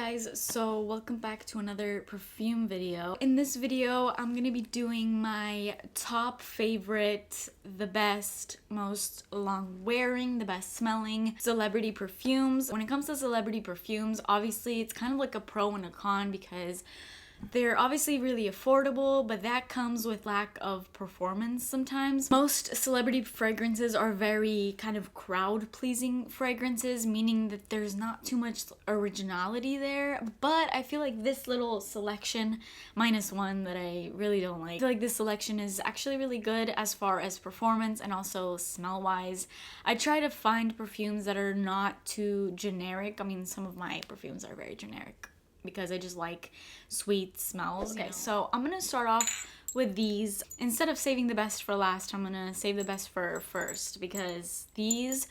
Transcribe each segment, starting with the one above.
guys, so welcome back to another perfume video. In this video, I'm gonna be doing my top favorite, the best, most long wearing, the best smelling celebrity perfumes. When it comes to celebrity perfumes, obviously it's kind of like a pro and a con because they're obviously really affordable, but that comes with lack of performance sometimes. Most celebrity fragrances are very kind of crowd-pleasing fragrances, meaning that there's not too much originality there, but I feel like this little selection, minus one that I really don't like, I feel like this selection is actually really good as far as performance and also smell-wise. I try to find perfumes that are not too generic. I mean, some of my perfumes are very generic because I just like sweet smells. Okay, so I'm gonna start off with these. Instead of saving the best for last, I'm gonna save the best for first because these,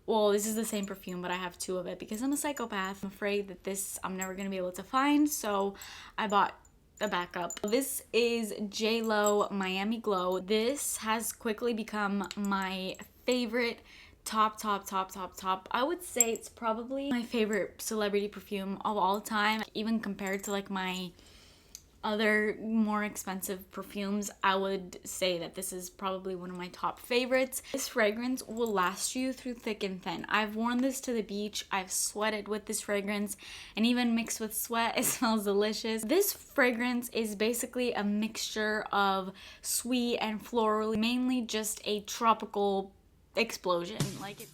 well, this is the same perfume, but I have two of it because I'm a psychopath. I'm afraid that this I'm never gonna be able to find, so I bought a backup. This is J.Lo Miami Glow. This has quickly become my favorite top. I would say it's probably my favorite celebrity perfume of all time, even compared to like my other more expensive perfumes. I would say that this is probably one of my top favorites. This fragrance will last you through thick and thin. I've worn this to the beach, I've sweated with this fragrance, and even mixed with sweat, it smells delicious. This fragrance is basically a mixture of sweet and floral, mainly just a tropical explosion. Like it.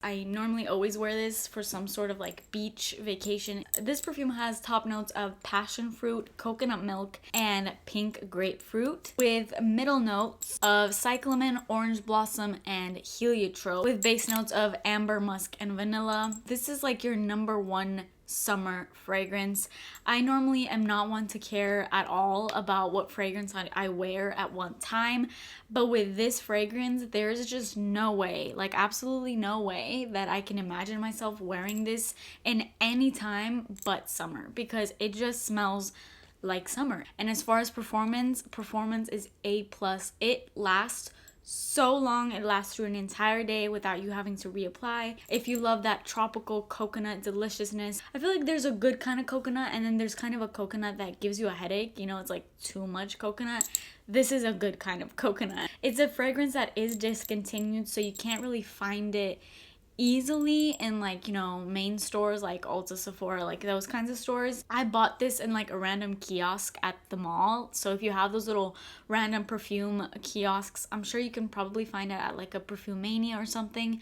I normally always wear this for some sort of like beach vacation. This perfume has top notes of passion fruit, coconut milk, and pink grapefruit, with middle notes of cyclamen, orange blossom, and heliotrope, with base notes of amber, musk, and vanilla. This is like your number one summer fragrance. I normally am not one to care at all about what fragrance I wear at one time, but with this fragrance, there's just no way, like absolutely no way that I can imagine myself wearing this in any time but summer, because it just smells like summer. And as far as performance is A+. It lasts so long. It lasts through an entire day without you having to reapply. If you love that tropical coconut deliciousness, I feel like there's a good kind of coconut, and then there's kind of a coconut that gives you a headache. You know, it's like too much coconut. This is a good kind of coconut. It's a fragrance that is discontinued, so you can't really find it easily in like, you know, main stores like Ulta, Sephora, like those kinds of stores. I bought this in like a random kiosk at the mall. So if you have those little random perfume kiosks, I'm sure you can probably find it at like a Perfumania or something.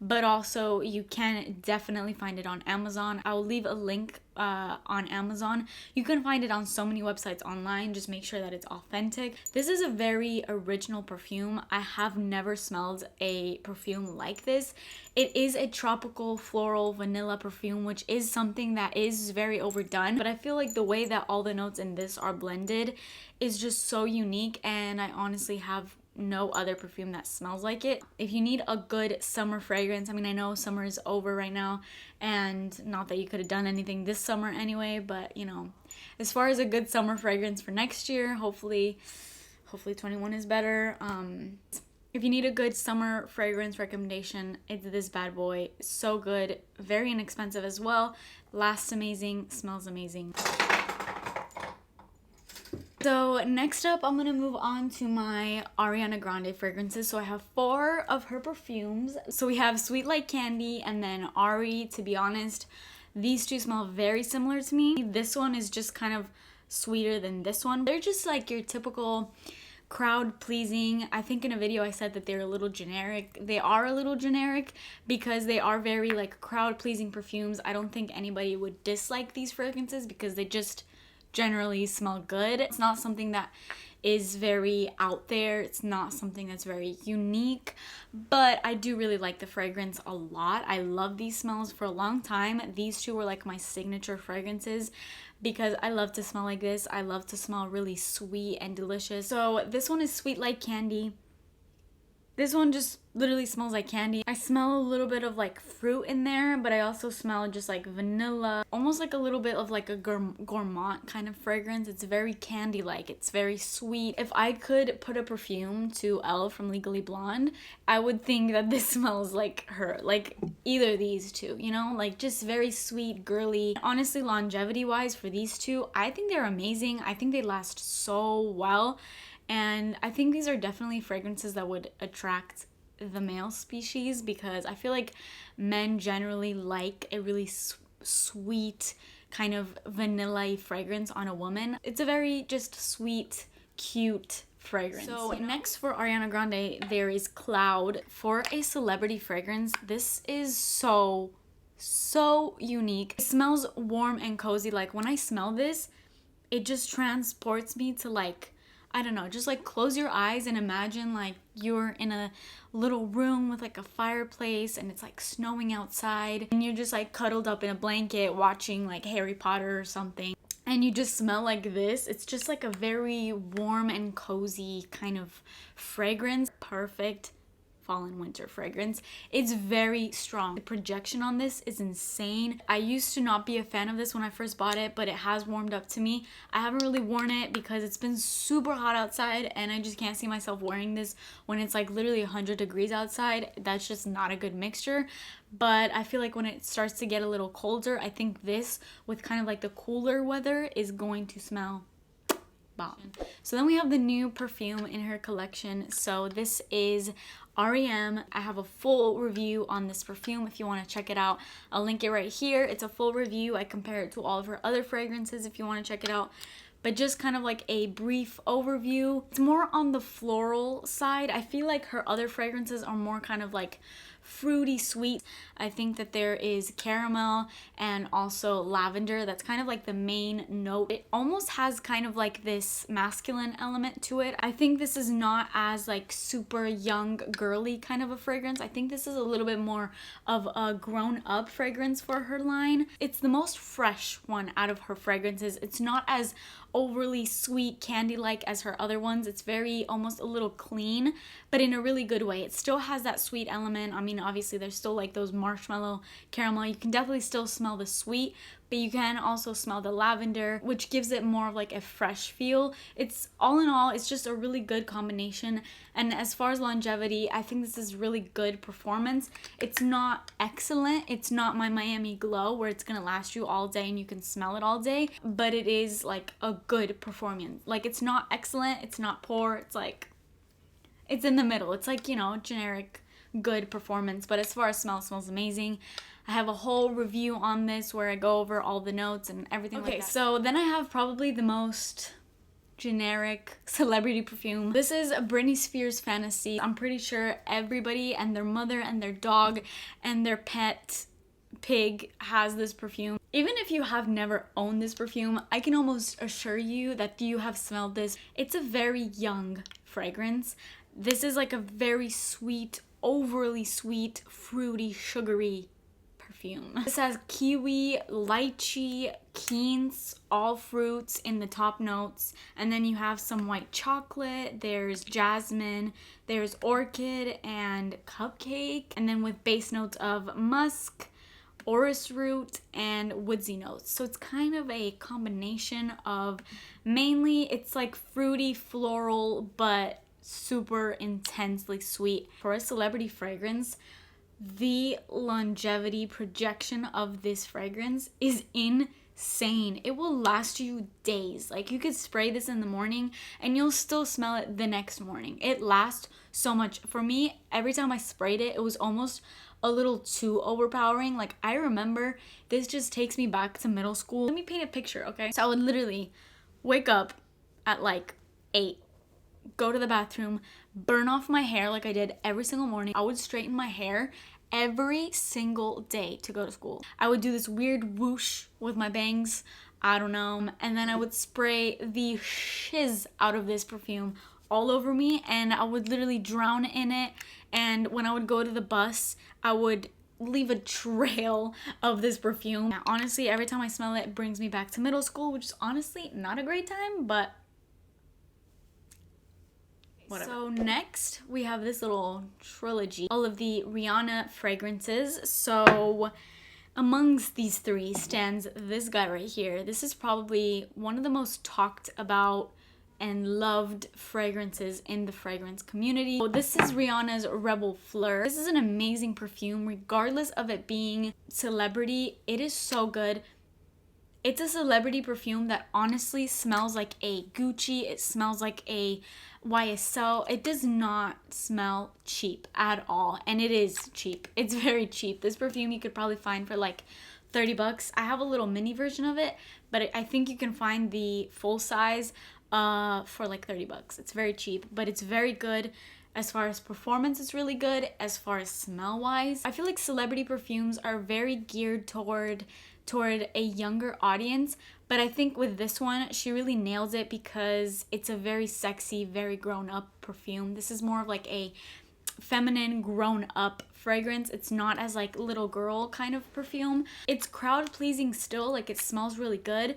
But also you can definitely find it on Amazon. I will leave a link on Amazon. You can find it on so many websites online. Just make sure that it's authentic. This is a very original perfume. I have never smelled a perfume like this. It is a tropical floral vanilla perfume, which is something that is very overdone, but I feel like the way that all the notes in this are blended is just so unique, and I honestly have no other perfume that smells like it. If you need a good summer fragrance, I mean, I know summer is over right now, and not that you could have done anything this summer anyway, but you know, as far as a good summer fragrance for next year, hopefully 21 is better. If you need a good summer fragrance recommendation, it's this bad boy. So good, very inexpensive as well, lasts amazing, smells amazing. So next up, I'm gonna move on to my Ariana Grande fragrances. So I have 4 of her perfumes. So we have Sweet Like Candy and then Ari. To be honest, these two smell very similar to me. This one is just kind of sweeter than this one. They're just like your typical crowd pleasing. I think in a video I said that they're a little generic. They are a little generic because they are very like crowd pleasing perfumes. I don't think anybody would dislike these fragrances because they just generally smell good. It's not something that is very out there. It's not something that's very unique, but I do really like the fragrance a lot. I love these smells. For a long time, these two were like my signature fragrances because I love to smell like this. I love to smell really sweet and delicious. So this one is Sweet Like Candy. This one just literally smells like candy. I smell a little bit of like fruit in there, but I also smell just like vanilla, almost like a little bit of like a gourmand kind of fragrance. It's very candy-like. It's very sweet. If I could put a perfume to Elle from Legally Blonde, I would think that this smells like her. Like either of these two, you know? Like just very sweet, girly. Honestly, longevity-wise for these two, I think they're amazing. I think they last so well. And I think these are definitely fragrances that would attract the male species, because I feel like men generally like a really sweet kind of vanilla-y fragrance on a woman. It's a very just sweet, cute fragrance. So next for Ariana Grande, there is Cloud. For a celebrity fragrance, this is so unique. It smells warm and cozy. Like when I smell this, it just transports me to like, I don't know, just like close your eyes and imagine like you're in a little room with like a fireplace and it's like snowing outside and you're just like cuddled up in a blanket watching like Harry Potter or something, and you just smell like this. It's just like a very warm and cozy kind of fragrance. Perfect fall and winter fragrance. It's very strong. The projection on this is insane. I used to not be a fan of this when I first bought it, but it has warmed up to me. I haven't really worn it because it's been super hot outside and I just can't see myself wearing this when it's like literally 100 degrees outside. That's just not a good mixture. But I feel like when it starts to get a little colder, I think this with kind of like the cooler weather is going to smell bomb. So then we have the new perfume in her collection. So this is R.E.M. I have a full review on this perfume if you want to check it out. I'll link it right here. It's a full review. I compare it to all of her other fragrances if you want to check it out. But just kind of like a brief overview. It's more on the floral side. I feel like her other fragrances are more kind of like fruity sweet. I think that there is caramel and also lavender. That's kind of like the main note. It almost has kind of like this masculine element to it. I think this is not as like super young girly kind of a fragrance. I think this is a little bit more of a grown up fragrance for her line. It's the most fresh one out of her fragrances. It's not as overly sweet candy like as her other ones. It's very almost a little clean, but in a really good way. It still has that sweet element. I mean, obviously there's still like those marshmallow caramel. You can definitely still smell the sweet, but you can also smell the lavender, which gives it more of like a fresh feel. It's all in all, it's just a really good combination. And as far as longevity, I think this is really good performance. It's not excellent. It's not my Miami Glow where it's gonna last you all day and you can smell it all day, but it is like a good performance. Like it's not excellent, it's not poor, it's like, it's in the middle. It's like, you know, generic good performance. But as far as smell, it smells amazing. I have a whole review on this where I go over all the notes and everything like that. Okay, so then I have probably the most generic celebrity perfume. This is Britney Spears Fantasy. I'm pretty sure everybody and their mother and their dog and their pet pig has this perfume. Even if you have never owned this perfume, I can almost assure you that you have smelled this. It's a very young fragrance. This is like a very sweet, overly sweet, fruity, sugary perfume. This has kiwi, lychee, quince, all fruits in the top notes, and then you have some white chocolate, there's jasmine, there's orchid and cupcake, and then with base notes of musk, orris root, and woodsy notes. So it's kind of a combination of, mainly it's like fruity, floral, but super intensely sweet. For a celebrity fragrance, the longevity projection of this fragrance is insane. It will last you days. Like you could spray this in the morning and you'll still smell it the next morning. It lasts so much. For me, every time I sprayed it, it was almost a little too overpowering. Like I remember, this just takes me back to middle school. Let me paint a picture, okay? So I would literally wake up at like 8, go to the bathroom, burn off my hair like I did every single morning. I would straighten my hair every single day to go to school. I would do this weird whoosh with my bangs, I don't know, and then I would spray the shiz out of this perfume all over me and I would literally drown in it. And when I would go to the bus, I would leave a trail of this perfume. Now, honestly, every time I smell it, it brings me back to middle school, which is honestly not a great time, but whatever. So next we have this little trilogy, all of the Rihanna fragrances. So amongst these three stands this guy right here. This is probably one of the most talked about and loved fragrances in the fragrance community. So this is Rihanna's Reb'l Fleur. This is an amazing perfume, regardless of it being celebrity. It is so good. It's a celebrity perfume that honestly smells like a Gucci. It smells like a YSL. It does not smell cheap at all. And it is cheap. It's very cheap. This perfume you could probably find for like 30 bucks. I have a little mini version of it, but I think you can find the full size for like 30 bucks. It's very cheap, but it's very good. As far as performance, it's really good. As far as smell wise, I feel like celebrity perfumes are very geared toward a younger audience, but I think with this one she really nails it because it's a very sexy, very grown up perfume. This is more of like a feminine grown up fragrance. It's not as like little girl kind of perfume. It's crowd pleasing still, like it smells really good,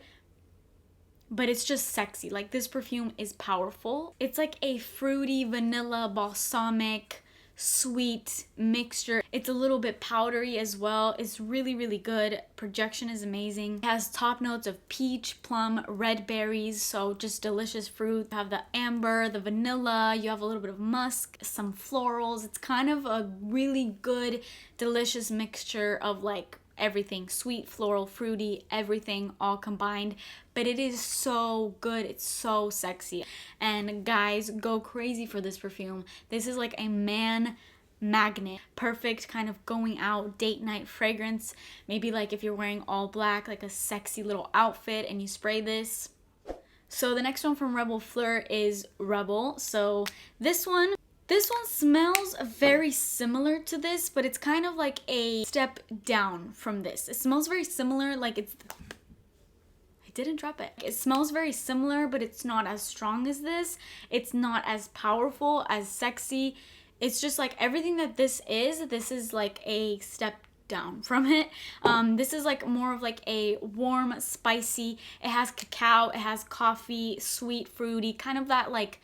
but it's just sexy. Like this perfume is powerful. It's like a fruity, vanilla, balsamic, sweet mixture. It's a little bit powdery as well. It's really, really good. Projection is amazing. It has top notes of peach, plum, red berries, so just delicious fruit. You have the amber, the vanilla, you have a little bit of musk, some florals. It's kind of a really good, delicious mixture of like everything, sweet, floral, fruity, everything all combined. But it is so good. It's so sexy. And guys, go crazy for this perfume. This is like a man magnet. Perfect kind of going out date night fragrance. Maybe like if you're wearing all black, like a sexy little outfit and you spray this. So the next one from Reb'l Fleur is Reb'l. So this one smells very similar to this, but it's kind of like a step down from this. It smells very similar, like it's... I didn't drop it. It smells very similar, but it's not as strong as this. It's not as powerful, as sexy. It's just like everything that this is like a step down from it. This is like more of like a warm, spicy. It has cacao, it has coffee, sweet, fruity, kind of that like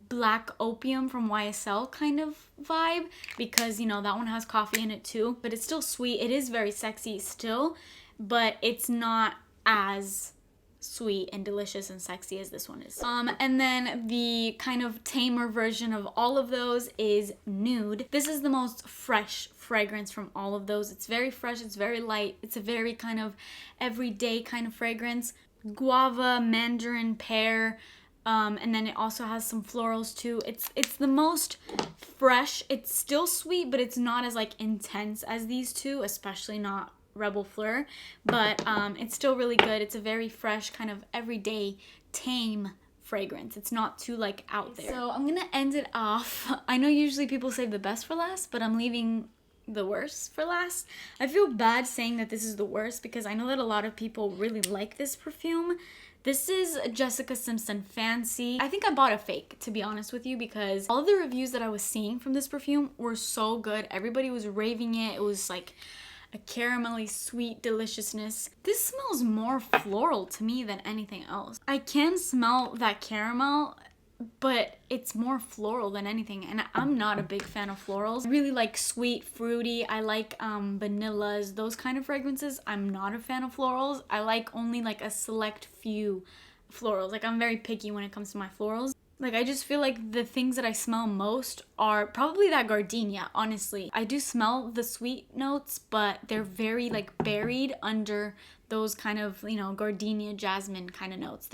black opium from YSL kind of vibe, because you know that one has coffee in it too, but it's still sweet. It is very sexy still, but it's not as sweet and delicious and sexy as this one is. And then the kind of tamer version of all of those is Nude. This is the most fresh fragrance from all of those. It's very fresh, it's very light, it's a very kind of everyday kind of fragrance. Guava, Mandarin, Pear, and then it also has some florals too. It's the most fresh. It's still sweet, but it's not as like intense as these two, especially not Reb'l Fleur. But it's still really good. It's a very fresh kind of everyday tame fragrance. It's not too like out there. So I'm gonna end it off. I know usually people save the best for last, but I'm leaving the worst for last. I feel bad saying that this is the worst because I know that a lot of people really like this perfume. This is Jessica Simpson Fancy. I think I bought a fake, to be honest with you, because all of the reviews that I was seeing from this perfume were so good. Everybody was raving it. It was like a caramelly sweet deliciousness. This smells more floral to me than anything else. I can smell that caramel, but it's more floral than anything, and I'm not a big fan of florals. I really like sweet, fruity. I like vanillas, those kind of fragrances. I'm not a fan of florals. I like only like a select few florals. Like I'm very picky when it comes to my florals. Like I just feel like the things that I smell most are probably that gardenia, honestly. I do smell the sweet notes, but they're very like buried under those kind of, you know, gardenia, jasmine kind of notes.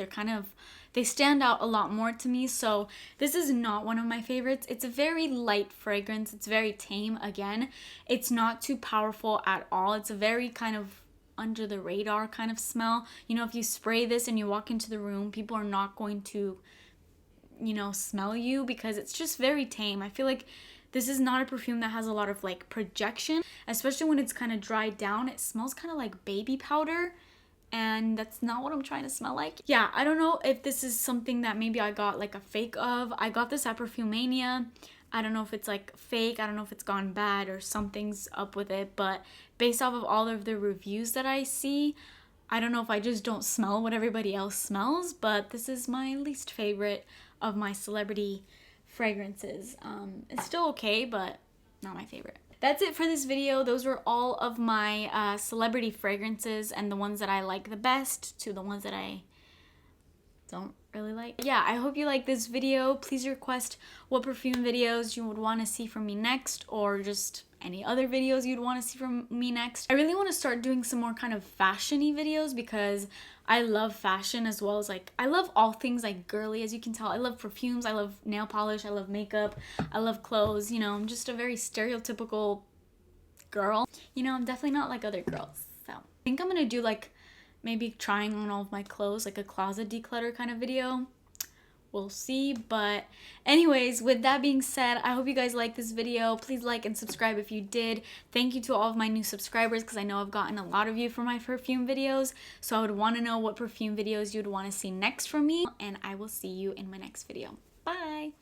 They stand out a lot more to me, so this is not one of my favorites. It's a very light fragrance. It's very tame again. It's not too powerful at all. It's a very kind of under the radar kind of smell. You know, if you spray this and you walk into the room, people are not going to, you know, smell you because it's just very tame. I feel like this is not a perfume that has a lot of like projection, especially when it's kind of dried down. It smells kind of like baby powder, and that's not what I'm trying to smell like. Yeah, I don't know if this is something that maybe I got like a fake of. I got this at Perfumania. I don't know if it's like fake. I don't know if it's gone bad or something's up with it, but based off of all of the reviews that I see, I don't know if I just don't smell what everybody else smells, but this is my least favorite of my celebrity fragrances. It's still okay, but not my favorite. That's it for this video. Those were all of my celebrity fragrances, and the ones that I like the best to the ones that I don't really like. Yeah, I hope you like this video. Please request what perfume videos you would want to see from me next, or just any other videos you'd want to see from me next. I really want to start doing some more kind of fashion-y videos because I love fashion, as well as like I love all things like girly, as you can tell. I love perfumes, I love nail polish, I love makeup, I love clothes. You know, I'm just a very stereotypical girl. You know, I'm definitely not like other girls. So I think I'm gonna do like maybe trying on all of my clothes, like a closet declutter kind of video. We'll see. But anyways, with that being said, I hope you guys like this video. Please like and subscribe if you did. Thank you to all of my new subscribers, because I know I've gotten a lot of you for my perfume videos. So I would want to know what perfume videos you'd want to see next from me. And I will see you in my next video. Bye!